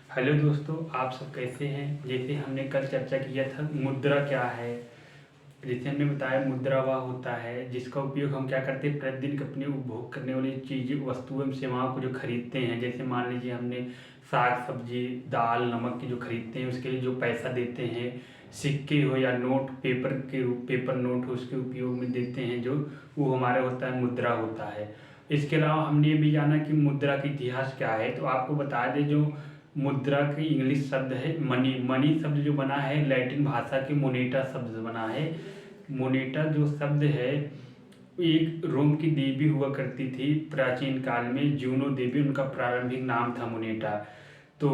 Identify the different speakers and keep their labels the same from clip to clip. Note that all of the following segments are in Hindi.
Speaker 1: हेलो दोस्तों, आप सब कैसे हैं। जैसे हमने कल चर्चा किया था मुद्रा क्या है। जैसे हमने बताया मुद्रा वह होता है जिसका उपयोग हम क्या करते हैं, प्रतिदिन अपने उपभोग करने वाली चीज़ें वस्तुओं एवं सेवाओं को जो खरीदते हैं। जैसे मान लीजिए हमने साग सब्जी दाल नमक की जो खरीदते हैं उसके लिए जो पैसा देते हैं, सिक्के हो या नोट पेपर नोट हो उसके उपयोग में देते हैं, जो वो हमारा होता है मुद्रा होता है। इसके अलावा हमने ये भी जाना कि मुद्रा का इतिहास क्या है। तो आपको बता दें, जो मुद्रा की इंग्लिश शब्द है मनी। मनी शब्द जो बना है लैटिन भाषा के मोनेटा शब्द से बना है। मोनेटा जो शब्द है एक रोम की देवी हुआ करती थी प्राचीन काल में, जूनो देवी उनका प्रारंभिक नाम था मोनेटा। तो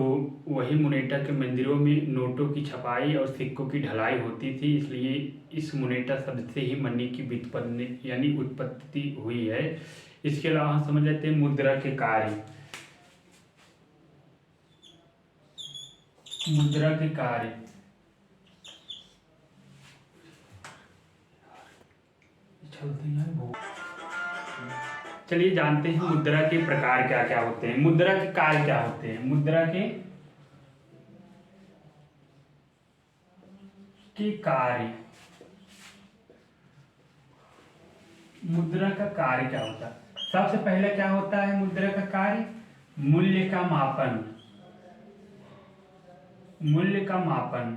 Speaker 1: वही मोनेटा के मंदिरों में नोटों की छपाई और सिक्कों की ढलाई होती थी, इसलिए इस मोनेटा शब्द से ही मनी की व्युत्पत्ति यानी उत्पत्ति हुई है। इसके अलावा हम समझ लेते हैं मुद्रा के कार्य। मुद्रा के कार्य चलिए जानते हैं मुद्रा के प्रकार क्या क्या होते हैं, मुद्रा के कार्य क्या होते हैं। मुद्रा के कार्य, मुद्रा का कार्य क्या होता है। सबसे पहले क्या होता है मुद्रा का कार्य, मूल्य का मापन। मूल्य का मापन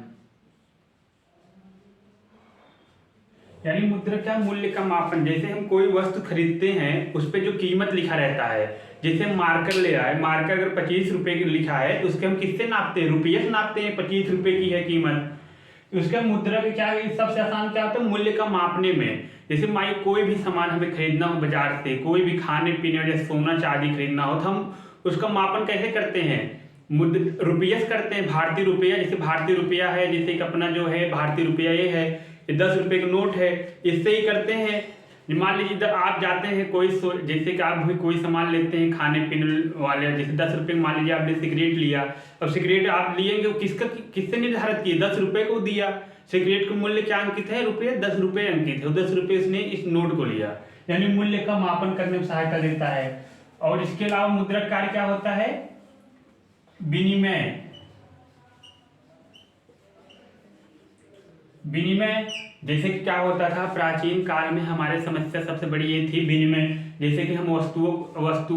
Speaker 1: यानी मुद्रा क्या, मूल्य का मापन। जैसे हम कोई वस्तु खरीदते हैं उस पर जो कीमत लिखा रहता है, जैसे हम मार्कर ले आए, मार्कर अगर 25 रुपए की लिखा है तो उसके हम किससे नापते हैं, रुपये से नापते हैं। 25 रुपए की है कीमत। उसका मुद्रा का क्या है, सबसे आसान क्या होता है मूल्य का मापने में। जैसे माई कोई भी सामान हमें खरीदना हो बाजार से, कोई भी खाने पीने जैसे सोना चांदी खरीदना हो तो हम उसका मापन कैसे करते हैं, रुपये से करते हैं। भारतीय रुपया, जैसे भारतीय रुपया है, जैसे कि अपना जो है भारतीय रुपया ये है, ये 10 रुपए का नोट है, इससे ही करते हैं। मान लीजिए आप जाते हैं कोई जैसे कि आप भी कोई सामान लेते हैं खाने पीने वाले, जैसे 10 रुपए मान लीजिए आपने सिगरेट लिया। अब सिगरेट आप लिएंगे किससे निर्धारित किए, 10 रुपए को दिया। सिगरेट का मूल्य क्या अंकित है, रुपये 10 रुपए अंकित है, 10 रुपए उसने इस नोट को लिया, यानी मूल्य का मापन करने में सहायता देता है। और इसके अलावा मुद्रा कार्य क्या होता है, विनिमय। विनिमय जैसे कि क्या होता था प्राचीन काल में, हमारे समस्या सबसे बड़ी ये थी विनिमय। जैसे कि हम वस्तुओं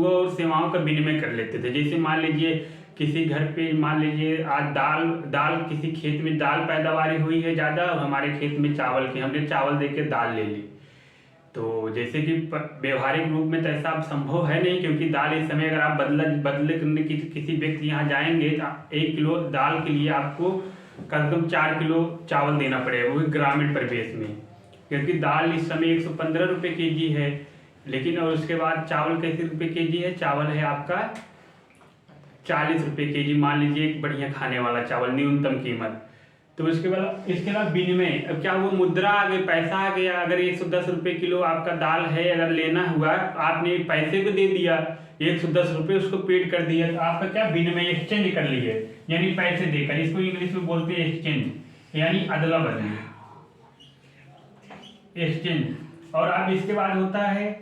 Speaker 1: और सेवाओं का विनिमय कर लेते थे। जैसे मान लीजिए किसी घर पे मान लीजिए आज दाल किसी खेत में दाल पैदावारी हुई है ज़्यादा, और हमारे खेत में चावल की, हमने चावल दे के दाल ले ली। तो जैसे कि व्यवहारिक रूप में तो ऐसा अब संभव है नहीं, क्योंकि दाल इस समय अगर आप बदले करने की किसी व्यक्ति यहाँ जाएंगे तो 1 किलो दाल के लिए आपको कम से कम 4 किलो चावल देना पड़ेगा, वो भी ग्रामीण परिवेश में। क्योंकि दाल इस समय 115 रुपये केजी है, लेकिन और उसके बाद चावल कैसे रुपये केजी है, चावल है आपका 40 रुपये केजी, मान लीजिए एक बढ़िया खाने वाला चावल न्यूनतम कीमत। तो इसके अलावा विनिमय, अब क्या हुआ, मुद्रा आ गई, पैसा आ गया। अगर 110 रुपये किलो आपका दाल है, अगर लेना हुआ आपने पैसे को दे दिया 110 रुपये, उसको पेड कर दिया, तो आपका क्या विनिमय, एक्सचेंज कर लिए, यानी पैसे देकर। इसको इंग्लिश में बोलते हैं एक्सचेंज, यानी अदला बदली, एक्सचेंज। और अब इसके बाद होता है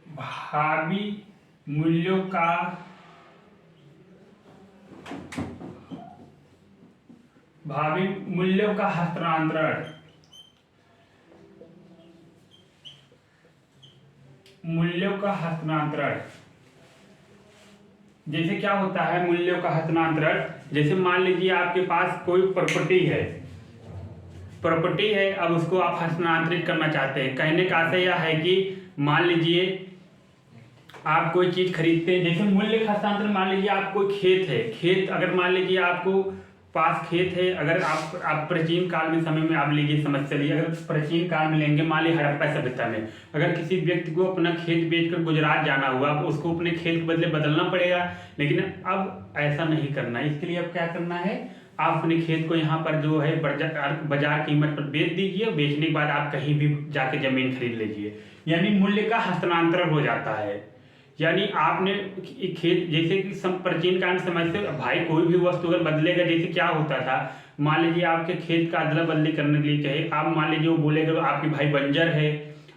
Speaker 1: भावी मूल्यों का हस्तांतरण। मूल्यों का हस्तांतरण जैसे क्या होता है मूल्यों का हस्तांतरण, जैसे मान लीजिए आपके पास कोई प्रॉपर्टी है, अब उसको आप हस्तांतरित करना चाहते हैं। कहने का आशय यह है कि मान लीजिए आप कोई चीज खरीदते हैं, जैसे मूल्य का हस्तांतरण, मान लीजिए आप कोई खेत अगर मान लीजिए आपको पास खेत है, अगर आप प्राचीन काल में समय में आप लीजिए समस्या लीजिए, अगर प्राचीन काल में लेंगे, मान लीजिए हड़प्पा सभ्यता में अगर किसी व्यक्ति को अपना खेत बेचकर गुजरात जाना हुआ, उसको अपने खेत के बदले बदलना पड़ेगा। लेकिन अब ऐसा नहीं करना, इसके लिए अब क्या करना है, आप अपने खेत को यहाँ पर जो है बाजार कीमत पर बेच दीजिए, बेचने के बाद आप कहीं भी जाके जमीन खरीद लीजिए, यानी मूल्य का हस्तांतरण हो जाता है। यानी आपने खेत, जैसे कि प्राचीन काल समय से भाई कोई भी वस्तु अगर बदलेगा, जैसे क्या होता था, मान लीजिए आपके खेत का अदला बदली करने के लिए कहे, आप मान लीजिए वो बोलेगा आपके भाई बंजर है,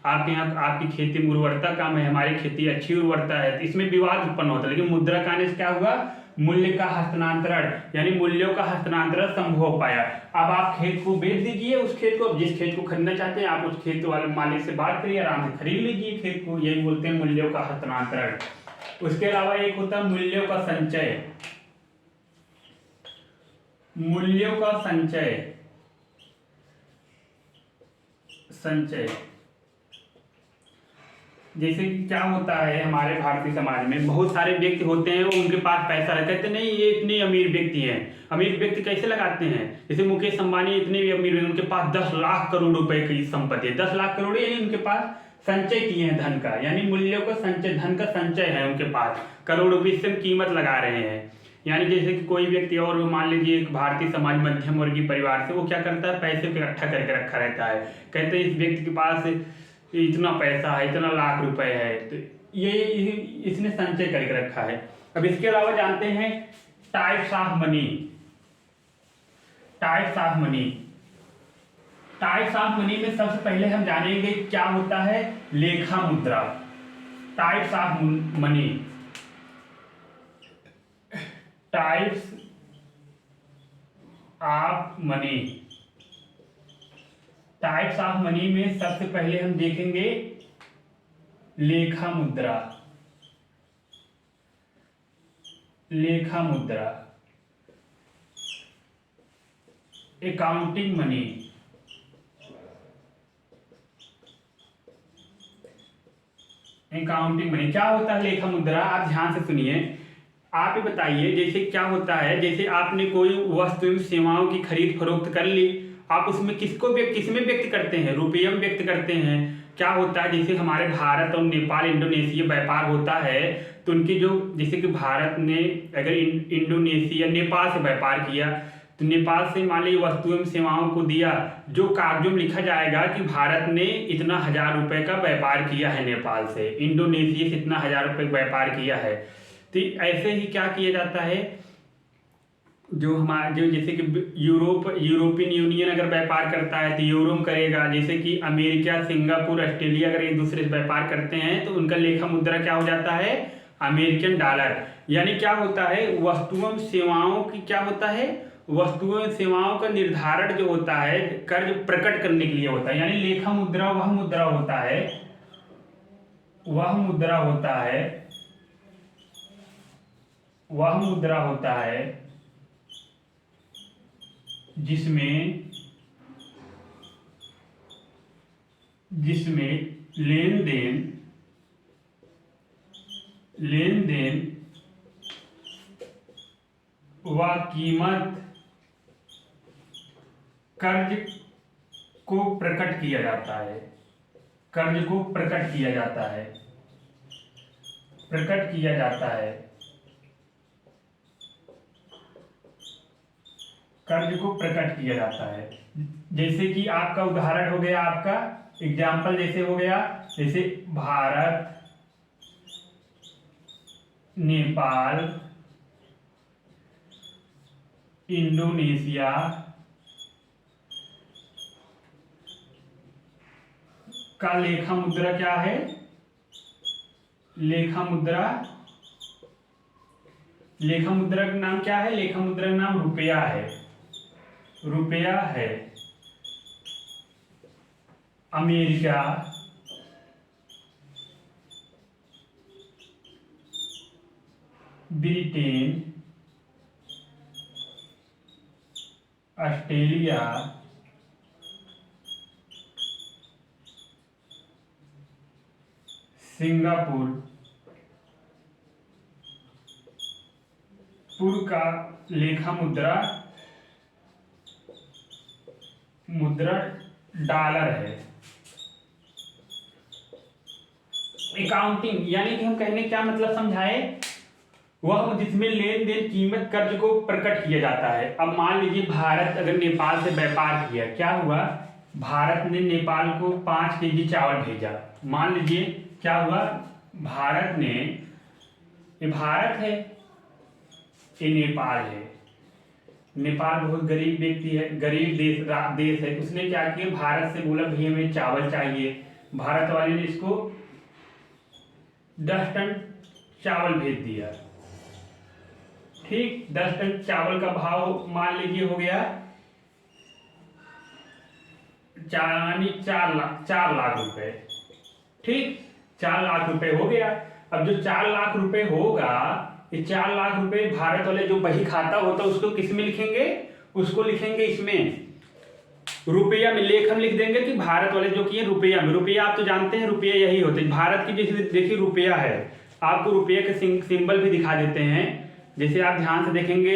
Speaker 1: आपके यहाँ आपकी खेती में उर्वरता कम है, हमारी खेती अच्छी उर्वरता है, तो इसमें विवाद उत्पन्न होता है। लेकिन मुद्रा के आने से क्या हुआ, मूल्य का हस्तांतरण यानी मूल्यों का हस्तांतरण संभव हो पाया। अब आप खेत को बेच दीजिए, उस खेत को, जिस खेत को खरीदना चाहते हैं आप उस खेत वाले मालिक से बात करिए, आराम से खरीद लीजिए खेत को, यही बोलते हैं मूल्यों का हस्तांतरण। उसके अलावा एक होता है मूल्यों का संचय। मूल्यों का संचय जैसे कि क्या होता है, हमारे भारतीय समाज में बहुत सारे व्यक्ति होते हैं, वो उनके पास पैसा रहता है, कहते नहीं ये इतने अमीर व्यक्ति हैं। अमीर व्यक्ति कैसे लगाते हैं, जैसे मुकेश अंबानी इतने भी अमीर हैं, उनके पास 10 लाख करोड़ रुपए की संपत्ति है। 10 लाख करोड़ यानी उनके पास संचय किए हैं धन का, यानी मूल्यों का संचय, धन का संचय है उनके पास, करोड़ रुपये से कीमत लगा रहे हैं। यानी जैसे कि कोई व्यक्ति और मान लीजिए एक भारतीय समाज मध्यम वर्गीय परिवार से, वो क्या करता है, पैसे को इकट्ठा करके रखा रहता है, कहते हैं इस व्यक्ति के पास इतना पैसा है, इतना लाख रुपए है, तो ये इसने संचय करके रखा है। अब इसके अलावा जानते हैं types of money. Types of money, types of money में सबसे पहले हम जानेंगे क्या होता है, लेखा मुद्रा। Types of money, types of money. Types of money में सबसे पहले हम देखेंगे लेखा मुद्रा। लेखा मुद्रा, अकाउंटिंग मनी। अकाउंटिंग मनी क्या होता है लेखा मुद्रा, आप ध्यान से सुनिए। आप ही बताइए, जैसे क्या होता है, जैसे आपने कोई वस्तु एवं सेवाओं की खरीद फरोख्त कर ली, आप उसमें किसमें व्यक्त करते हैं, रुपये में व्यक्त करते हैं। क्या होता है, जैसे हमारे भारत और नेपाल इंडोनेशिया व्यापार होता है, तो उनकी जो, जैसे कि भारत ने अगर इंडोनेशिया नेपाल से व्यापार किया, तो नेपाल से मान लीजिए वस्तु एवं सेवाओं को दिया, जो कागजों में लिखा जाएगा कि भारत ने इतना 1000 रुपए का व्यापार किया है नेपाल से, इंडोनेशिया से इतना 1000 रुपए का व्यापार किया है। तो ऐसे ही क्या किया जाता है, जो जैसे कि यूरोपियन यूनियन अगर व्यापार करता है तो यूरो में करेगा, जैसे कि अमेरिका, सिंगापुर, ऑस्ट्रेलिया अगर एक दूसरे से व्यापार करते हैं तो उनका लेखा मुद्रा क्या हो जाता है, अमेरिकन डॉलर। यानी क्या होता है, वस्तुओं सेवाओं की क्या होता है, वस्तुओं सेवाओं का निर्धारण जो होता है कर्ज प्रकट करने के लिए होता है। यानी लेखा मुद्रा वह मुद्रा होता है, वह मुद्रा होता है जिसमें लेन देन व कीमत कर्ज को प्रकट किया जाता है। कर्ज को प्रकट किया जाता है, प्रकट किया जाता है, कर्ज को प्रकट किया जाता है। जैसे कि आपका उदाहरण हो गया, आपका एग्जाम्पल जैसे हो गया, जैसे भारत, नेपाल, इंडोनेशिया का लेखा मुद्रा क्या है, लेखा मुद्रा का नाम क्या है, लेखा मुद्रा का नाम रुपया है, रुपया है। अमेरिका, ब्रिटेन, ऑस्ट्रेलिया, सिंगापुर का लेखा मुद्रा डॉलर है। अकाउंटिंग यानी कि हम कहने क्या मतलब समझाए, वह जिसमें लेन देन कीमत कर्ज को प्रकट किया जाता है। अब मान लीजिए भारत अगर नेपाल से व्यापार किया, क्या हुआ, भारत ने नेपाल को 5 केजी चावल भेजा। मान लीजिए क्या हुआ, भारत ने, ये भारत है, ये नेपाल है। नेपाल बहुत गरीब व्यक्ति है, गरीब देश है, उसने क्या किया, भारत से बोला भैया हमें चावल चाहिए, भारत वाले ने इसको 10 टन चावल भेज दिया। ठीक, 10 टन चावल का भाव मान लीजिए हो गया 4 लाख रुपए। ठीक, 4 लाख रुपए हो गया। अब जो 4 लाख रुपए होगा, ये 4 लाख रुपए भारत वाले जो बही खाता होता है उसको किस में लिखेंगे, उसको लिखेंगे इसमें रुपया में। लेख हम लिख देंगे कि भारत वाले जो किए रुपया में। रुपया आप तो जानते हैं रुपया यही होते हैं भारत की। जैसे देखिए रुपया है, आपको रुपये का सिंबल भी दिखा देते हैं। जैसे आप ध्यान से देखेंगे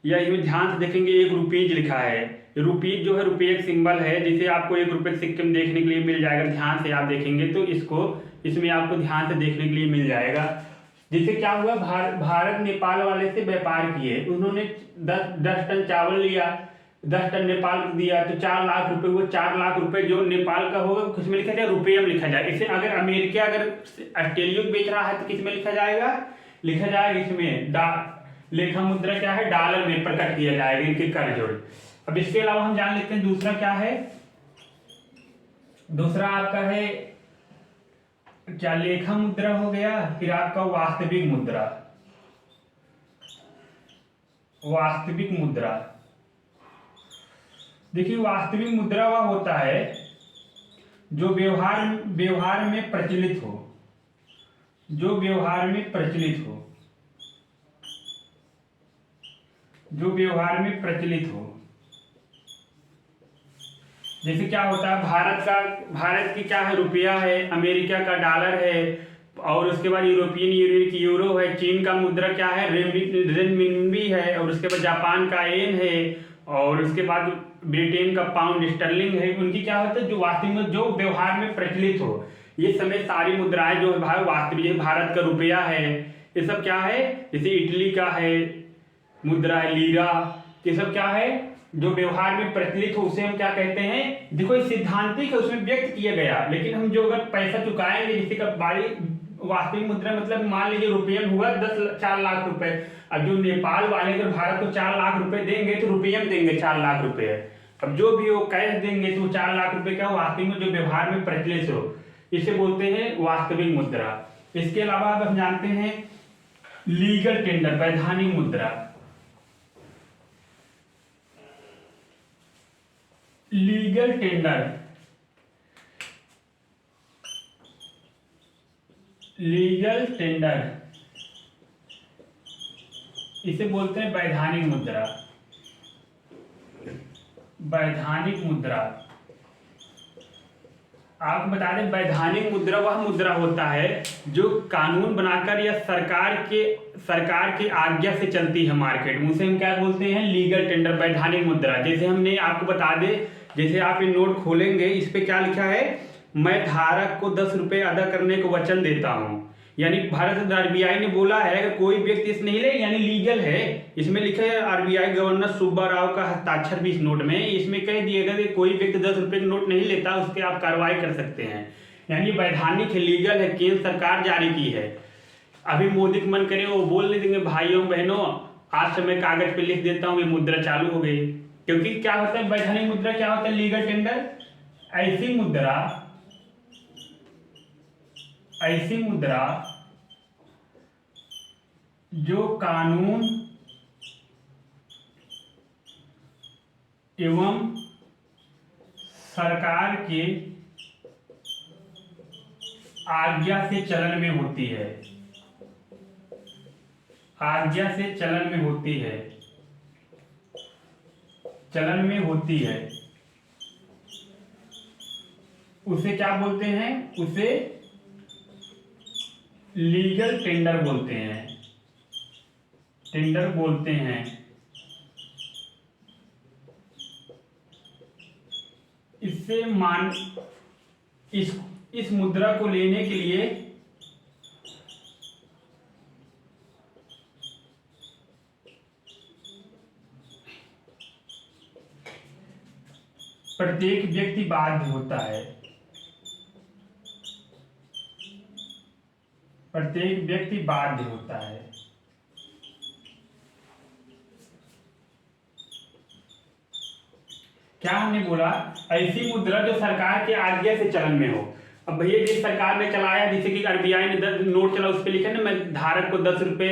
Speaker 1: या इसमें ध्यान से देखेंगे, एक रुपीज लिखा है। रुपीज जो है रुपये का सिंबल है। जैसे आपको एक रुपये के सिक्के में देखने के लिए मिल जाएगा, ध्यान से आप देखेंगे तो इसको इसमें आपको ध्यान से देखने के लिए मिल जाएगा। जिससे क्या हुआ, भारत नेपाल वाले से व्यापार किए, उन्होंने 10 टन चावल लिया, 10 टन नेपाल को दिया, तो 4 लाख रुपए। वो 4 लाख रुपए जो नेपाल का होगा किसमें लिखा जाए, रुपये में लिखा जाए। इसे अगर अमेरिका अगर ऑस्ट्रेलिया को बेच रहा है तो किसमें लिखा जाएगा, लिखा जाएगा इसमें लेखा मुद्रा क्या है, डॉलर में प्रकट किया जाएगा इनके कर जोड़। अब इसके अलावा हम जान लेते हैं दूसरा क्या है। दूसरा आपका है क्या, लेखा मुद्रा हो गया, फिर आपका वास्तविक मुद्रा। वास्तविक मुद्रा, देखिए वास्तविक मुद्रा वह होता है जो व्यवहार में प्रचलित हो, जो व्यवहार में प्रचलित हो, जो व्यवहार में प्रचलित हो। जैसे क्या होता है, भारत की क्या है, रुपया है, अमेरिका का डॉलर है, और उसके बाद यूरोपियन यूनियन की यूरो है, चीन का मुद्रा क्या है, रेनमिनबी है, और उसके बाद जापान का येन है, और उसके बाद ब्रिटेन का पाउंड स्टर्लिंग है। उनकी क्या होता है, जो वास्तविक में जो व्यवहार में प्रचलित हो। ये समय सारी मुद्राएं जो है वास्तविक, भारत का रुपया है, ये सब क्या है, जैसे इटली का है मुद्रा है लीरा, ये सब क्या है जो व्यवहार में प्रचलित हो, उसे हम क्या कहते हैं। देखो ये सिद्धांतिक है, उसमें व्यक्त किया गया, लेकिन हम जो अगर पैसा चुकाएंगे, जिससे का बारी वास्तविक मुद्रा मतलब मान लीजिए रुपये में हुआ 4 लाख रुपए। अब जो नेपाल वाले अगर भारत को 4 लाख रुपए देंगे तो रुपये में देंगे 4 लाख रुपए। अब जो भी वो कैश देंगे तो 4 लाख रुपए क्या वास्तविक में जो व्यवहार में प्रचलित हो, इसे बोलते हैं वास्तविक मुद्रा। इसके अलावा अब हम जानते हैं लीगल टेंडर, वैधानिक मुद्रा। लीगल टेंडर, लीगल टेंडर इसे बोलते हैं वैधानिक मुद्रा। वैधानिक मुद्रा आपको बता दें, वैधानिक मुद्रा वह मुद्रा होता है जो कानून बनाकर या सरकार की आज्ञा से चलती है मार्केट में, उसे हम क्या बोलते हैं, लीगल टेंडर, वैधानिक मुद्रा। जैसे हमने आपको बता दें, जैसे आप ये नोट खोलेंगे, इस पे क्या लिखा है, मैं धारक को 10 रुपए अदा करने को वचन देता हूं। यानी भारत आरबीआई ने बोला है अगर कोई व्यक्ति इस नहीं ले, यानी लीगल है। इसमें लिखा है आरबीआई गवर्नर सुब्बा राव का हस्ताक्षर भी इस नोट में। इसमें कह दिएगा कि कोई व्यक्ति 10 रुपए का नोट नहीं लेता, उसके आप कार्रवाई कर सकते हैं। यानी वैधानिक है, लीगल है, केंद्र सरकार जारी की है। अभी मोदी को मन करे वो बोल नहीं देंगे, भाइयों बहनों आज से मैं कागज पे लिख देता हूँ, ये मुद्रा चालू हो गई। क्योंकि क्या होता है वैधानिक मुद्रा, क्या होता है लीगल टेंडर, ऐसी मुद्रा जो कानून एवं सरकार के आज्ञा से चलन में होती है, आज्ञा से चलन में होती है, चलन में होती है, उसे क्या बोलते हैं, उसे लीगल टेंडर बोलते हैं, टेंडर बोलते हैं। इससे इस मुद्रा को लेने के लिए प्रत्येक व्यक्ति बाध्य होता है, प्रत्येक व्यक्ति बाध्य होता है। क्या हमने बोला, ऐसी मुद्रा जो सरकार के आज्ञा से चलन में हो। अब भैया जिस सरकार ने चलाया, जैसे कि आरबीआई ने नोट चला, उस पर लिखा ना, मैं धारक को 10 रुपए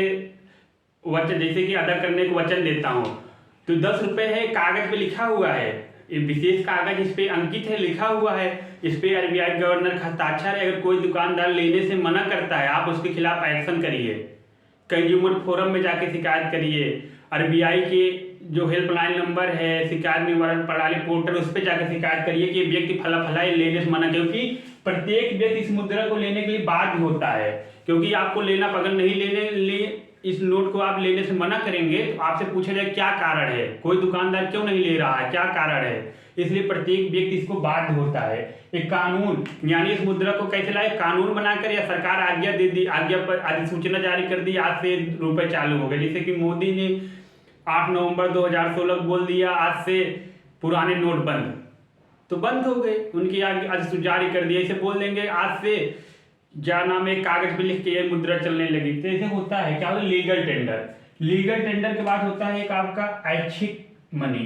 Speaker 1: वचन, जैसे कि अदा करने को वचन देता हूँ, तो 10 रुपए है, कागज पे लिखा हुआ है, ये विशेष कागज इस पे अंकित है, लिखा हुआ है, इस पे आरबीआई गवर्नर का हस्ताक्षर है। अगर कोई दुकानदार लेने से मना करता है, आप उसके खिलाफ एक्शन करिए, कंज्यूमर फोरम में जाके शिकायत करिए, आरबीआई के जो हेल्पलाइन नंबर है, शिकायत निवारण प्रणाली पोर्टल, उस पर जाकर शिकायत करिए कि व्यक्ति फला फला लेने से मना, क्योंकि प्रत्येक व्यक्ति इस मुद्रा को लेने के लिए बाध्य होता है, क्योंकि आपको लेना, अगर नहीं लेने लिए इस नोट को आप लेने से मना करेंगे तो आपसे पूछा जाए क्या कारण है, कोई दुकानदार क्यों नहीं ले रहा है, क्या कारण है, इसलिए प्रत्येक व्यक्ति इसको बाध्य होता है। एक कानून, यानी इस मुद्रा को कैसे लाए, कानून बनाकर, या सरकार आज्ञा दे दी, आज्ञा पर अधिसूचना जारी कर दी, आज से रुपए चालू हो गए। जैसे कि मोदी ने 8 नवंबर 2016 बोल दिया आज से पुराने नोट बंद, तो बंद हो गए, उनकी अधिसूचना जारी कर दी। ऐसे बोल देंगे आज से क्या नाम है, कागज पे लिख के ये मुद्रा चलने लगी, तो ऐसे होता है। क्या होता है, लीगल टेंडर, लीगल टेंडर के बाद होता है एक आपका ऐच्छिक मनी,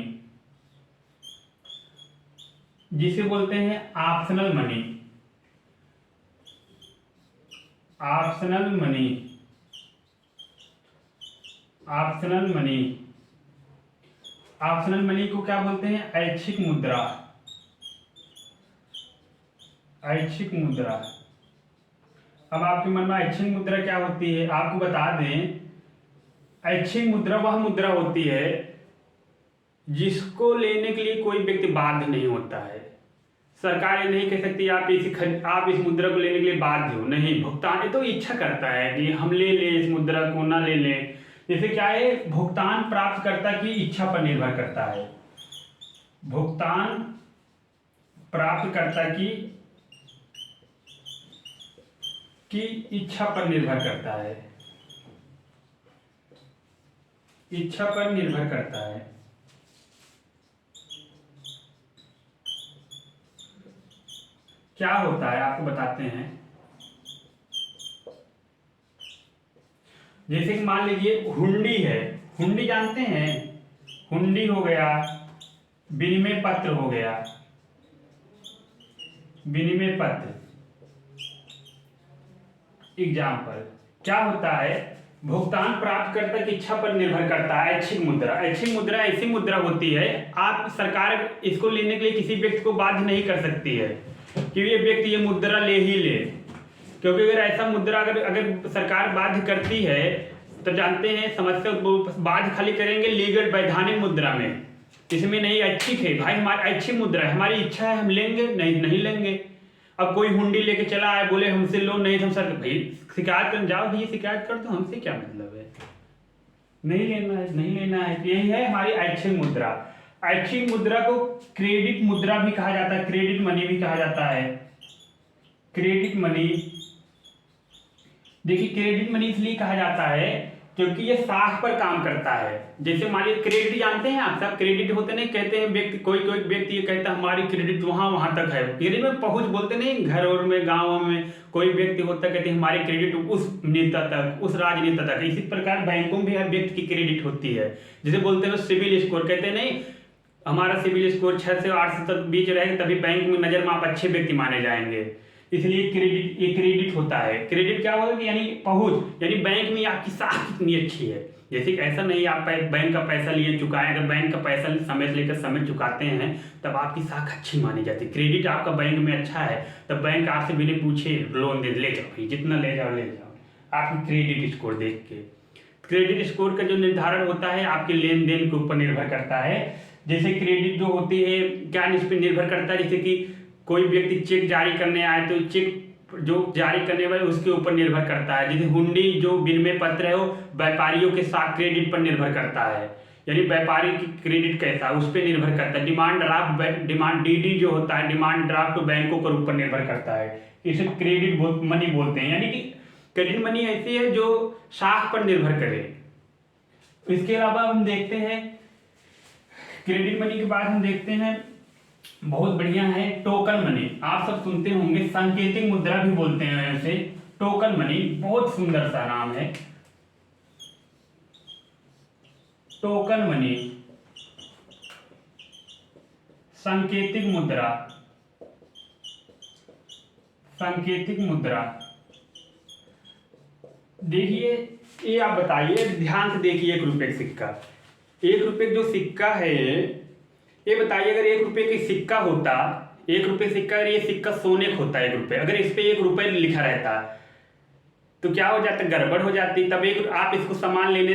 Speaker 1: जिसे बोलते हैं optional money, optional money, optional money, optional money को क्या बोलते हैं, ऐच्छिक मुद्रा, ऐच्छिक मुद्रा। अब आपके मन में ऐच्छिक मुद्रा क्या होती है, आपको बता दें, ऐच्छिक मुद्रा वह मुद्रा होती है जिसको लेने के लिए कोई व्यक्ति बाध्य नहीं होता है। सरकार ये नहीं कह सकती आप इस मुद्रा को लेने के लिए बाध्य हो, नहीं, भुगतान ये तो इच्छा करता है कि हम ले लें इस मुद्रा को, ना ले लें। जैसे क्या है, भुगतान प्राप्तकर्ता की इच्छा पर निर्भर करता है, भुगतान प्राप्तकर्ता की इच्छा पर निर्भर करता है, इच्छा पर निर्भर करता है। क्या होता है आपको बताते हैं। जैसे कि मान लीजिए हुंडी है, हुंडी जानते हैं, हुंडी हो गया, विनिमय पत्र हो गया, विनिमय पत्र। एग्जाम्पल क्या होता है, भुगतान प्राप्तकर्ता की इच्छा पर निर्भर करता है। ऐच्छिक मुद्रा, ऐच्छिक मुद्रा ऐसी मुद्रा होती है, आप सरकार इसको लेने के लिए किसी व्यक्ति को बाध्य नहीं कर सकती है कि ये व्यक्ति ये मुद्रा ले ही ले, क्योंकि अगर ऐसा मुद्रा अगर सरकार बाध्य करती है तो जानते हैं समस्या, बाध्य खाली करेंगे लीगल वैधानिक मुद्रा में, इसमें नहीं ऐच्छिक है भाई, हमारी ऐच्छिक मुद्रा है, हमारी इच्छा है, हम लेंगे, नहीं लेंगे। अब कोई हुंडी लेके चला आए, बोले हमसे लो, नहीं तो हम सर भाई शिकायत कर जाओ, भाई शिकायत कर दो, हमसे क्या मतलब है, नहीं लेना है, नहीं लेना है। यही है हमारी ऐच्छिक मुद्रा। ऐच्छिक मुद्रा को क्रेडिट मुद्रा भी कहा जाता है, क्रेडिट मनी भी कहा जाता है, क्रेडिट मनी। देखिए क्रेडिट मनी इसलिए कहा जाता है क्योंकि ये साख पर काम करता है। जैसे मान लीजिए क्रेडिट जानते हैं आप सब, क्रेडिट होते नहीं, कहते हैं व्यक्ति, कोई व्यक्ति ये कहता है हमारी क्रेडिट वहां तक है, क्रेडिट में पहुंच बोलते नहीं, घर और में गाँव में कोई व्यक्ति होता कहते हैं हमारी क्रेडिट उस नेता तक, उस राजनेता तक। इसी प्रकार बैंकों में भी हर व्यक्ति की क्रेडिट होती है, जिसे बोलते हैं सिविल स्कोर, कहते नहीं हमारा सिविल स्कोर 6 से 8 तक बीच रहेगा तभी बैंक में नजर में आप अच्छे व्यक्ति माने जाएंगे, इसलिए क्रेडिट होता है। क्रेडिट क्या होगा कि यानी पहुंच, यानी बैंक में आपकी साख कितनी अच्छी है। जैसे कि ऐसा नहीं आप बैंक का पैसा लिए चुकाएं, अगर बैंक का पैसा समय से लेकर समय चुकाते हैं तब आपकी साख अच्छी मानी जाती है। क्रेडिट आपका बैंक में अच्छा है तब बैंक आपसे बिना पूछे लोन दे, ले जाओ भाई, जितना ले जाओ आपकी क्रेडिट स्कोर देख के। क्रेडिट स्कोर का जो निर्धारण होता है आपके लेन देन के ऊपर निर्भर करता है। जैसे क्रेडिट जो होती है क्या इस पर निर्भर करता है, जैसे कि कोई व्यक्ति चेक जारी करने आए तो चेक जो जारी करने वाले उसके ऊपर निर्भर करता है। जैसे हुंडी जो विनिमय पत्र है वो व्यापारियों के साथ क्रेडिट पर निर्भर करता है, यानी व्यापारी की क्रेडिट कैसा उस पर निर्भर करता है। डिमांड डीडी जो होता है, डिमांड ड्राफ्ट तो बैंकों के ऊपर निर्भर करता है, इसे क्रेडिट मनी बोलते हैं। यानी कि क्रेडिट मनी ऐसी है जो साख पर निर्भर करे। इसके अलावा हम देखते हैं क्रेडिट मनी के बाद हम देखते हैं बहुत बढ़िया है टोकन मनी। आप सब सुनते होंगे, सांकेतिक मुद्रा भी बोलते हैं इसे, टोकन मनी, बहुत सुंदर सा नाम है टोकन मनी, सांकेतिक मुद्रा, सांकेतिक मुद्रा। देखिए ये आप बताइए, ध्यान से देखिए, 1 रुपए का सिक्का, 1 रुपए जो सिक्का है, ये बताइए अगर 1 रुपए का सिक्का होता, 1 रुपए सिक्का, अगर ये सिक्का सोने का होता 1 रुपए, अगर इस पे 1 रुपए लिखा रहता तो क्या हो जाता, गड़बड़ हो जाती। तब आप इसको सामान लेने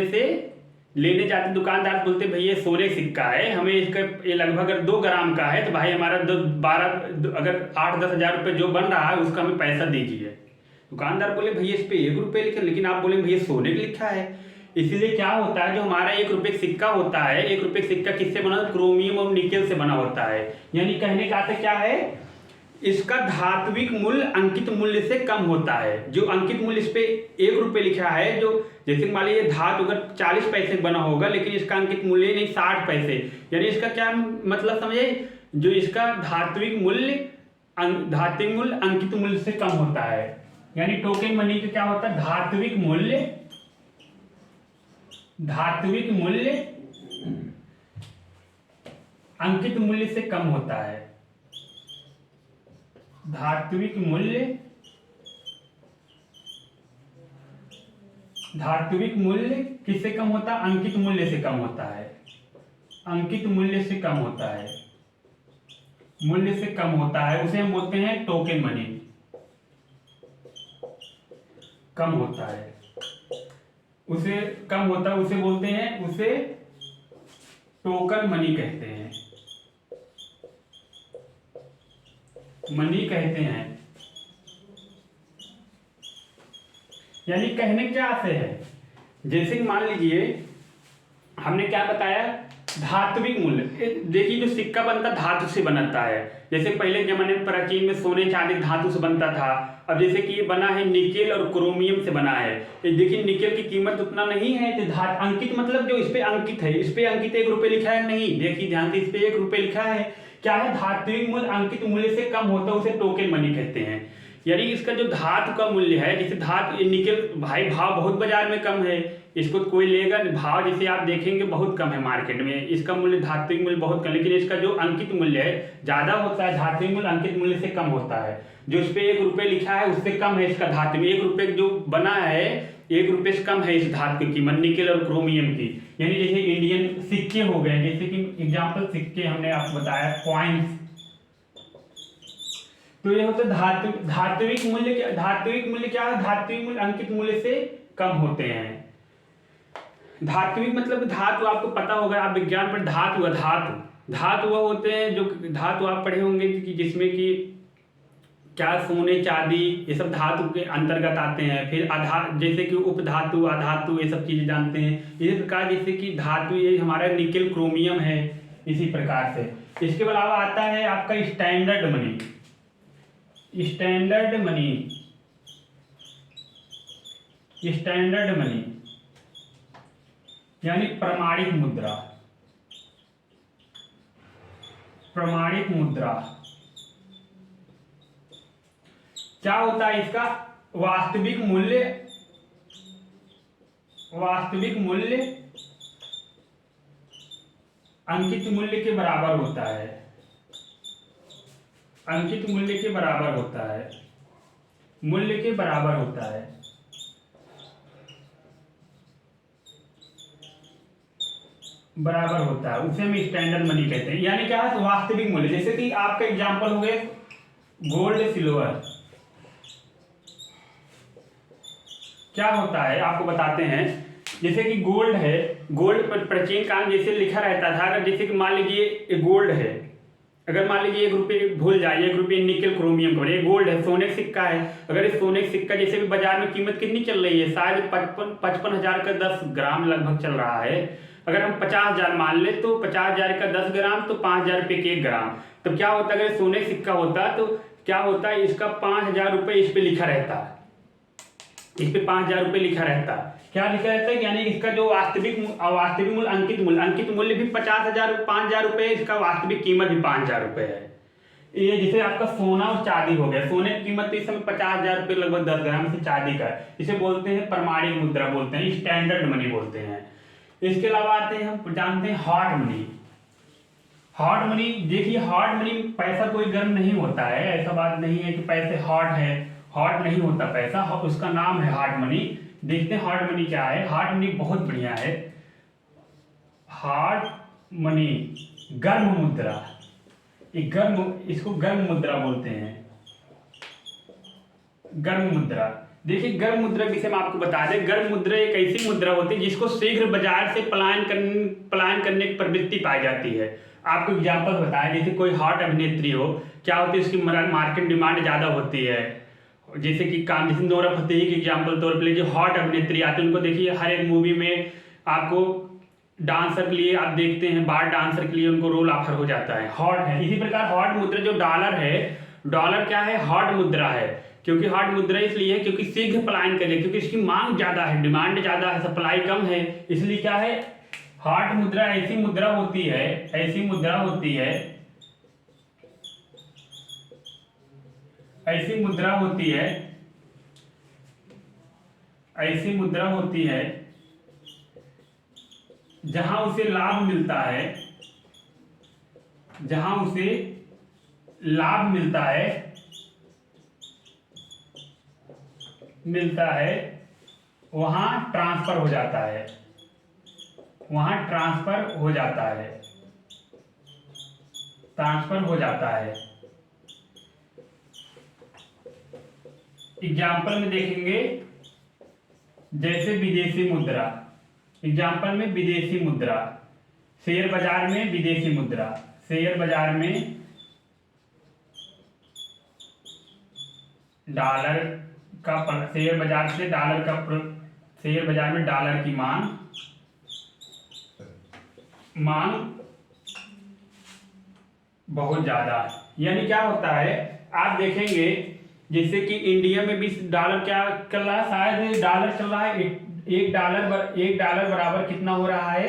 Speaker 1: जाते, दुकानदार बोलते भैया सोने का सिक्का है, हमें इसका ये लगभग अगर 2 ग्राम का है तो भाई हमारा 12 अगर 8-10 हज़ार रुपये जो बन रहा है उसका हमें पैसा दीजिए। दुकानदार बोले भैया इस पे 1 रुपए लिखा, लेकिन आप बोले भैया सोने का लिखा है। इसलिए क्या होता है, जो हमारा 1 रुपए का सिक्का होता है, 1 रुपए का सिक्का किससे बना, क्रोमियम और निकेल से बना होता है। यानी कहने का अर्थ क्या है, इसका धात्विक मूल्य अंकित मूल्य से कम होता है। जो अंकित मूल्य इस पे 1 रुपए लिखा है, जो जैसे मान लीजिए धातु अगर 40 पैसे बना होगा, लेकिन इसका अंकित मूल्य नहीं 60 पैसे, यानी इसका क्या मतलब समझे, जो इसका धात्विक मूल्य अंकित मूल्य से कम होता है। यानी टोकन मनी का क्या होता है, धात्विक मूल्य अंकित मूल्य से कम होता है। धात्विक मूल्य किससे कम होता है, अंकित मूल्य से कम होता है। अंकित मूल्य से कम होता है, मूल्य से कम होता है, उसे हम बोलते हैं टोकन मनी। कम होता है, उसे कम होता है, उसे बोलते हैं, उसे टोकन मनी कहते हैं, मनी कहते हैं। यानी कहने क्या से है, जैसे मान लीजिए हमने क्या बताया, धात्विक मूल्य। देखिए जो सिक्का बनता धातु से बनता है, जैसे पहले जमाने में प्राचीन में सोने चांदी धातु से बनता था। अब जैसे कि ये बना है निकेल और क्रोमियम से बना है। देखिए निकेल की कीमत उतना नहीं है, तो अंकित मतलब जो इस पे अंकित है, इस पे अंकित 1 रुपए लिखा है नहीं, देखिए ध्यान से, इस पे 1 रुपए लिखा है, क्या है, धात्विक मूल्य अंकित मूल्य से कम होता है, उसे टोकन मनी कहते हैं। यानी इसका जो धातु का मूल्य है, जैसे धातु निकेल भाई भाव बहुत बाजार में कम है, इसको कोई लेगा भाव, जैसे आप देखेंगे बहुत कम है मार्केट में, इसका मूल्य धात्विक मूल्य बहुत कम, लेकिन इसका जो अंकित मूल्य है ज्यादा होता है, धात्विक मूल्य अंकित मूल्य से कम होता है। जो इस पे 1 रुपए लिखा है उससे कम है इसका धातु, 1 रुपए जो बना है 1 रुपए से कम है इस धातु की कीमत, निकेल और क्रोमियम की। यानी जैसे इंडियन सिक्के हो गए, जैसे कि एग्जाम्पल सिक्के हमने आपको बताया, कॉइन्स, तो ये होता है धात्विक मूल्य क्या है, धात्विक मूल्य अंकित मूल्य से कम होते हैं। धात्विक मतलब धातु आपको पता होगा, आप विज्ञान पर धातु वह होते हैं जो धातु आप पढ़े होंगे कि जिसमें कि क्या सोने चांदी ये सब धातु के अंतर्गत आते हैं। फिर जैसे कि उपधातु अधातु ये सब चीजें जानते हैं। इसी प्रकार जैसे कि धातु ये हमारा निकेल क्रोमियम है, इसी प्रकार से। इसके अलावा आता है आपका स्टैंडर्ड मनी। स्टैंडर्ड मनी यानी प्रमाणिक मुद्रा। क्या होता है इसका, वास्तविक मूल्य अंकित मूल्य के बराबर होता है, मूल्य के बराबर होता है, उसे हम स्टैंडर्ड मनी कहते हैं। यानी क्या है, वास्तविक मूल्य। जैसे कि आपका एग्जांपल हो गए गोल्ड सिल्वर। क्या होता है आपको बताते हैं, जैसे कि गोल्ड है, गोल्ड पर प्राचीन काल जैसे लिखा रहता था, अगर जैसे कि मान लीजिए गोल्ड है, अगर मान लीजिए 1 रुपए भूल जाइए, 1 रुपए निकेल क्रोमियम का, ये गोल्ड है, सोने का सिक्का है। अगर इस सोने का सिक्का जैसे भी बाजार में कीमत कितनी चल रही है, शायद 55 हज़ार का 10 ग्राम लगभग चल रहा है। अगर हम 50 हज़ार मान ले तो 50 हज़ार का 10 ग्राम तो 5 हज़ार रुपये के 1 ग्राम। तब क्या होता है, अगर सोने का सिक्का होता तो क्या होता है, इसका 5 हज़ार रुपये इस पे लिखा रहता, इस पे 5 हज़ार रुपये लिखा रहता। क्या लिखा रहता है, यानी इसका जो वास्तविक मूल्य अंकित मूल्य भी 50 हज़ार 5 हज़ार रुपये, इसका वास्तविक कीमत भी 5 हज़ार रुपये है। ये जैसे आपका सोना और चांदी हो गया, सोने की कीमत इस समय 50 हज़ार रुपये लगभग 10 ग्राम से चांदी का, इसे बोलते हैं प्रमाणिक मुद्रा बोलते हैं, स्टैंडर्ड मनी बोलते हैं। इसके अलावा आते हैं, हम जानते हैं हॉट मनी। हॉट मनी, देखिए हॉट मनी, पैसा कोई गर्म नहीं होता है, ऐसा बात नहीं है कि पैसे हॉट है, हॉट नहीं होता पैसा, उसका नाम है हॉट मनी। देखते हैं हॉट मनी क्या है। हॉट मनी बहुत बढ़िया है। हॉट मनी गर्म मुद्रा, ये गर्म, इसको गर्म मुद्रा बोलते हैं, गर्म मुद्रा। देखिए गर्म मुद्रा के विषय में आपको बता दें, गर्म मुद्रा एक ऐसी मुद्रा होती है जिसको शीघ्र बाजार से पलायन करने की प्रवृत्ति पाई जाती है। आपको एग्जांपल बताएं, जैसे कोई हॉट अभिनेत्री हो, क्या होती है, उसकी मार्केट डिमांड ज़्यादा होती है। जैसे कि काम, जैसे नोरा फतेही के एग्जाम्पल तौर पर लीजिए, हॉट अभिनेत्री आती है, उनको देखिए हर एक मूवी में आपको डांसर के लिए आप देखते हैं, बार डांसर के लिए उनको रोल ऑफर हो जाता है, हॉट है। इसी प्रकार हॉट मुद्रा जो डॉलर है, डॉलर क्या है, हॉट मुद्रा है। क्योंकि हॉट मुद्रा इसलिए है क्योंकि शीघ्र पलायन करे, क्योंकि इसकी मांग ज्यादा है, डिमांड ज्यादा है, सप्लाई कम है, इसलिए क्या है, हॉट मुद्रा ऐसी मुद्रा होती है, ऐसी मुद्रा होती है, ऐसी मुद्रा होती है, ऐसी मुद्रा होती है जहां उसे लाभ मिलता है, जहां उसे लाभ मिलता है वहां ट्रांसफर हो जाता है, वहां ट्रांसफर हो जाता है, ट्रांसफर हो जाता है। एग्जाम्पल में देखेंगे, जैसे विदेशी मुद्रा, एग्जाम्पल में विदेशी मुद्रा, शेयर बाजार में विदेशी मुद्रा, शेयर बाजार में डॉलर का, शेयर बाजार से डॉलर का, शेयर बाजार में डॉलर की मांग बहुत ज्यादा है। यानी क्या होता है, आप देखेंगे जैसे कि इंडिया में भी डॉलर क्या चल रहा है, शायद डॉलर चल रहा है, एक डॉलर बराबर कितना हो रहा है,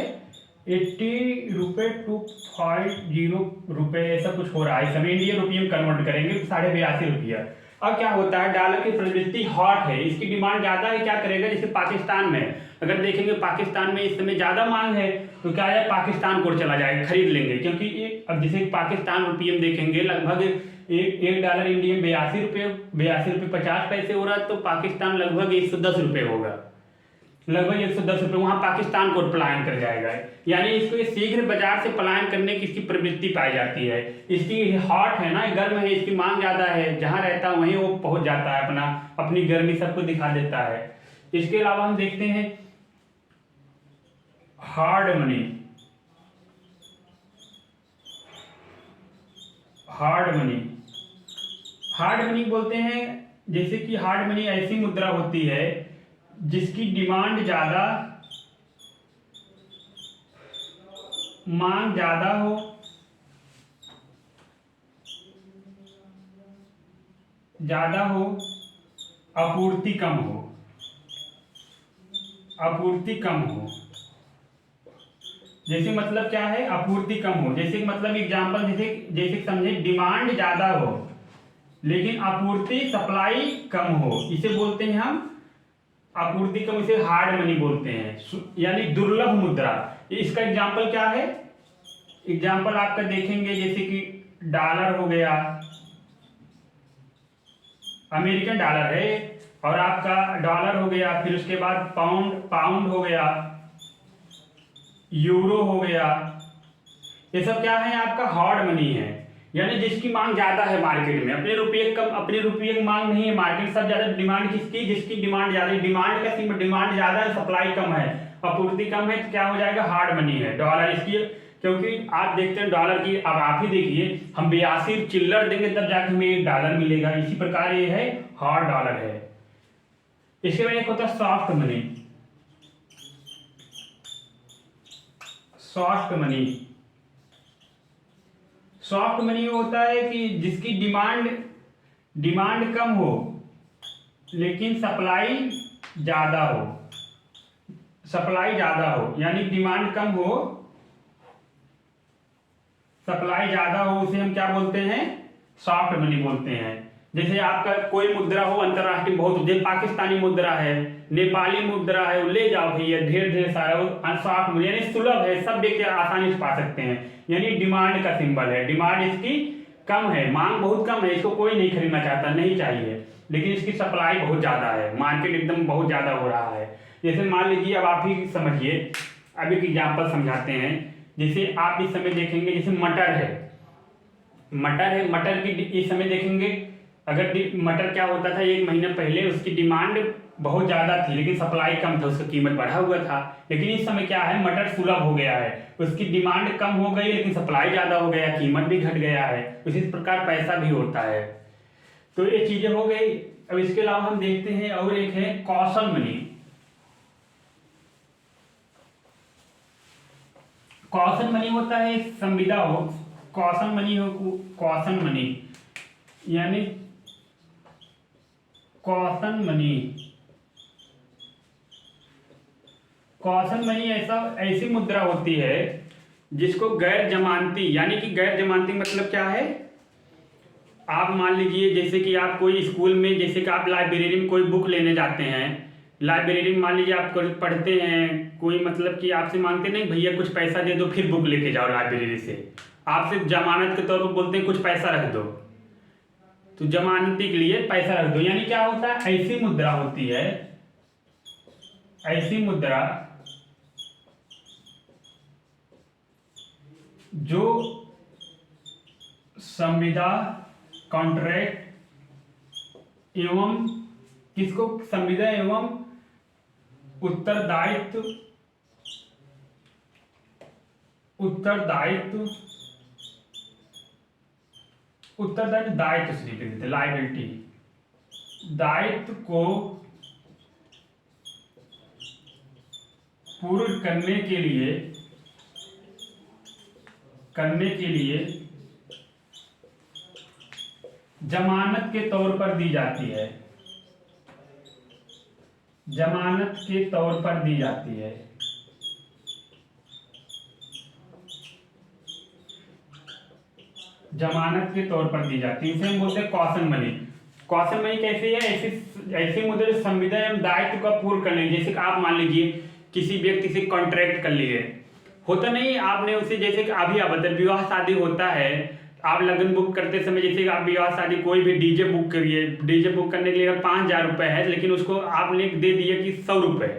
Speaker 1: 80 रुपये 250 रुपये, ऐसा कुछ हो रहा है। इस समय इंडियन रुपये में कन्वर्ट करेंगे तो 82.5 रुपया। अब क्या होता है, डॉलर की प्रवृत्ति हॉट है, इसकी डिमांड ज्यादा है, क्या करेगा, जैसे पाकिस्तान में अगर देखेंगे, पाकिस्तान में इस समय ज्यादा मांग है, तो क्या है, पाकिस्तान को चला जाएगा, खरीद लेंगे। क्योंकि अब जैसे पाकिस्तान रुपये में देखेंगे, लगभग एक डॉलर इंडिया में 82 रुपये 50 पैसे हो रहा है, तो पाकिस्तान लगभग 110 रुपये होगा, लगभग 110 रुपये, वहां पाकिस्तान को पलायन कर जाएगा। यानी इसको शीघ्र बाजार से पलायन करने की इसकी प्रवृत्ति पाई जाती है। इसकी हॉट है ना, गर्म है, इसकी मांग ज्यादा है, जहां रहता है वहीं वो पहुंच जाता है, अपनी गर्मी सबको दिखा देता है। इसके अलावा हम देखते हैं hard money, hard money, hard money बोलते हैं, जैसे कि हार्ड मनी ऐसी मुद्रा होती है जिसकी डिमांड ज्यादा, मांग ज्यादा हो, आपूर्ति कम हो, आपूर्ति कम हो। जैसे मतलब क्या है, आपूर्ति कम हो, जैसे मतलब एग्जांपल, जैसे समझे, डिमांड ज्यादा हो लेकिन आपूर्ति, सप्लाई कम हो, इसे बोलते हैं हम आपूर्ति कम, इसे हार्ड मनी बोलते हैं, यानी दुर्लभ मुद्रा। इसका एग्जांपल क्या है, एग्जांपल आपका देखेंगे, जैसे कि डॉलर हो गया, अमेरिकन डॉलर है, और आपका डॉलर हो गया, फिर उसके बाद पाउंड हो गया, यूरो हो गया, ये सब क्या है, आपका हार्ड मनी है। यानी जिसकी मांग ज्यादा है मार्केट में, अपने रुपये की मांग नहीं है, मार्केट सब ज्यादा, डिमांड किसकी, जिसकी डिमांड ज्यादा है, डिमांड ज्यादा है, सप्लाई कम है, आपूर्ति कम है, तो क्या हो जाएगा, हार्ड मनी है डॉलर। इसकी, क्योंकि आप देखते हैं डॉलर की, अब आप ही देखिए, हम 82 चिल्लर देंगे तब जाके हमें $1 मिलेगा, इसी प्रकार ये है, हार्ड डॉलर है। इसके बाद एक होता है soft money, soft money, soft money होता है कि जिसकी डिमांड कम हो लेकिन सप्लाई ज्यादा हो, सप्लाई ज्यादा हो, यानी डिमांड कम हो, सप्लाई ज्यादा हो, उसे हम क्या बोलते हैं, सॉफ्ट मनी बोलते हैं। जैसे आपका कोई मुद्रा हो अंतर्राष्ट्रीय, बहुत जैसे पाकिस्तानी मुद्रा है, नेपाली मुद्रा है, वो ले जाओ भैया, ढेर ढेर सारा वो सॉफ्ट मुद्रा, यानी सुलभ है, सब व्यक्ति आसानी से पा सकते हैं। यानी डिमांड का सिंबल है, डिमांड इसकी कम है, मांग बहुत कम है, इसको कोई नहीं खरीदना चाहता, नहीं चाहिए, लेकिन इसकी सप्लाई बहुत ज़्यादा है, मार्केट एकदम बहुत ज़्यादा हो रहा है। जैसे मान लीजिए, अब आप ही समझिए, अब एक एग्जाम्पल समझाते हैं। जैसे आप इस समय देखेंगे, जैसे मटर है, मटर की इस समय देखेंगे, अगर मटर क्या होता था, एक महीने पहले उसकी डिमांड बहुत ज़्यादा थी लेकिन सप्लाई कम था, उसका कीमत बढ़ा हुआ था। लेकिन इस समय क्या है, मटर सुलभ हो गया है, उसकी डिमांड कम हो गई लेकिन सप्लाई ज़्यादा हो गया, कीमत भी घट गया है। इसी प्रकार पैसा भी होता है। तो ये चीज़ें हो गई। अब इसके अलावा हम देखते हैं और एक है कॉशन मनी। कॉशन मनी होता है संविदा हो, कॉशन मनी हो, कॉशन मनी यानी कॉशन मनी ऐसी मुद्रा होती है जिसको गैर जमानती, यानी कि गैर जमानती मतलब क्या है, आप मान लीजिए जैसे कि आप कोई स्कूल में, जैसे कि आप लाइब्रेरी में कोई बुक लेने जाते हैं, लाइब्रेरी में मान लीजिए आप पढ़ते हैं, कोई मतलब कि आपसे मांगते नहीं भैया कुछ पैसा दे दो फिर बुक लेके जाओ लाइब्रेरी से, आपसे जमानत के तौर पर बोलते हैं कुछ पैसा रख दो, तो जमानती के लिए पैसा रख दो। यानी क्या होता है, ऐसी मुद्रा होती है, ऐसी मुद्रा जो संविदा, कॉन्ट्रैक्ट एवं किसको, संविदा एवं उत्तरदायित्व दायित्व से लिख देते, लायबिलिटी, दायित्व को पूर्ण करने के लिए जमानत के तौर पर दी जाती है, जमानत के तौर पर दी जाती है। जमानत के तौर पर दी जाती है, इसे हम बोलते हैं कॉशन मनी। कॉशन मनी कैसी है, ऐसी मुद्रा संविदा एवं दायित्व का पूर्ण करने, जैसे कि आप मान लीजिए किसी व्यक्ति से कॉन्ट्रैक्ट कर लिए, होता नहीं आपने उसे, जैसे कि अभी आप बताइए विवाह शादी होता है, आप लगन बुक करते समय, जैसे कि आप विवाह शादी कोई भी डीजे बुक करिए, डीजे बुक करने के लिए अगर 5,000 रुपये है, लेकिन उसको आपने दे दिया कि 100 रुपये,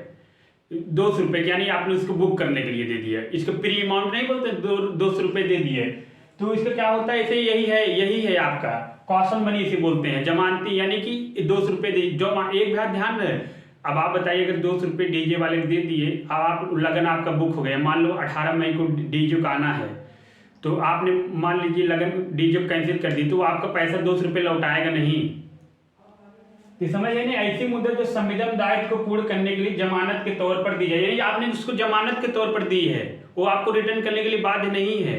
Speaker 1: 200 रुपये, यानी आपने उसको बुक करने के लिए दे दिया, इसको प्री अमाउंट नहीं बोलते, 200 रुपये दे दिए, तो इसका क्या होता है, इसे यही है आपका कॉशन मनी, इसे बोलते हैं जमानती, यानी कि 200 रुपये दे, जो एक बात ध्यान रहे। अब आप बताइए, अगर 200 रुपये डीजे वाले दे दिए, अब आप लगन आपका बुक हो गया, मान लो 18 मई को डीजे का आना है, तो आपने मान लीजिए लगन डीजे कैंसिल कर दी, तो आपका पैसा 200 रुपये लौटाएगा नहीं। तो समझ नहीं, ऐसी मुद्रा जो संविदा दायित्व को पूर्ण करने के लिए जमानत के तौर पर दी जाए, यानी आपने उसको जमानत के तौर पर दी है, वो आपको रिटर्न करने के लिए बाध्य नहीं है।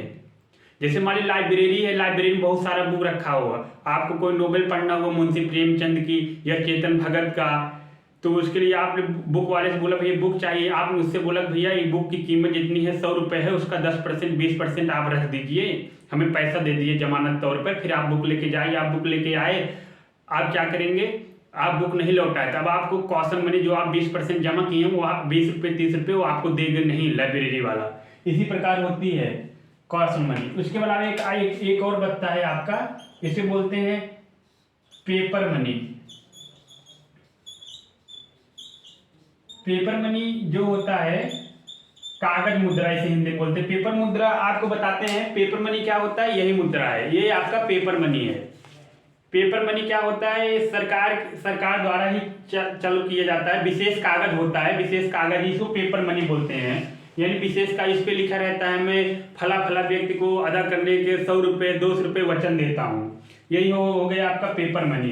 Speaker 1: जैसे मान लीजिए लाइब्रेरी है, लाइब्रेरी में बहुत सारा बुक रखा हुआ, आपको कोई नोवेल पढ़ना हुआ मुंशी प्रेमचंद की या चेतन भगत का, तो उसके लिए आपने बुक वाले से बोला भैया बुक चाहिए, आपने उससे बोला भैया ये बुक की कीमत जितनी है 100 रुपये है, उसका 10% 20% आप रख दीजिए, हमें पैसा दे दीजिए जमानत तौर पर, फिर आप बुक लेके जाइए। आप बुक लेके आए, आप क्या करेंगे, आप बुक नहीं लौटाए, तब आपको कॉशन मनी जो आप 20% जमा किए हैं वो आप 20 रुपये 30 रुपये वो आपको देगा नहीं लाइब्रेरी वाला। इसी प्रकार होती है कॉशन मनी। उसके अलावा एक और बचता है आपका, इसे बोलते हैं पेपर मनी। पेपर मनी जो होता है कागज मुद्रा, इसे हिंदी में बोलते हैं पेपर मुद्रा। आपको बताते हैं पेपर मनी क्या होता है, यही मुद्रा है, ये आपका पेपर मनी है। पेपर मनी क्या होता है, ये सरकार द्वारा ही चालू किया जाता है, विशेष कागज होता है, विशेष कागज इसको पेपर मनी बोलते हैं। यानी विशेष का इस पे लिखा रहता है मैं फला व्यक्ति को अदा करने के 100 रुपये 200 रुपये वचन देता हूँ, यही हो गया आपका पेपर मनी।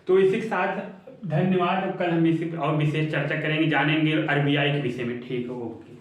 Speaker 1: तो इसी के साथ धन्यवाद। कल हम इसी और विशेष चर्चा करेंगे, जानेंगे RBI के विषय में। ठीक है, ओके।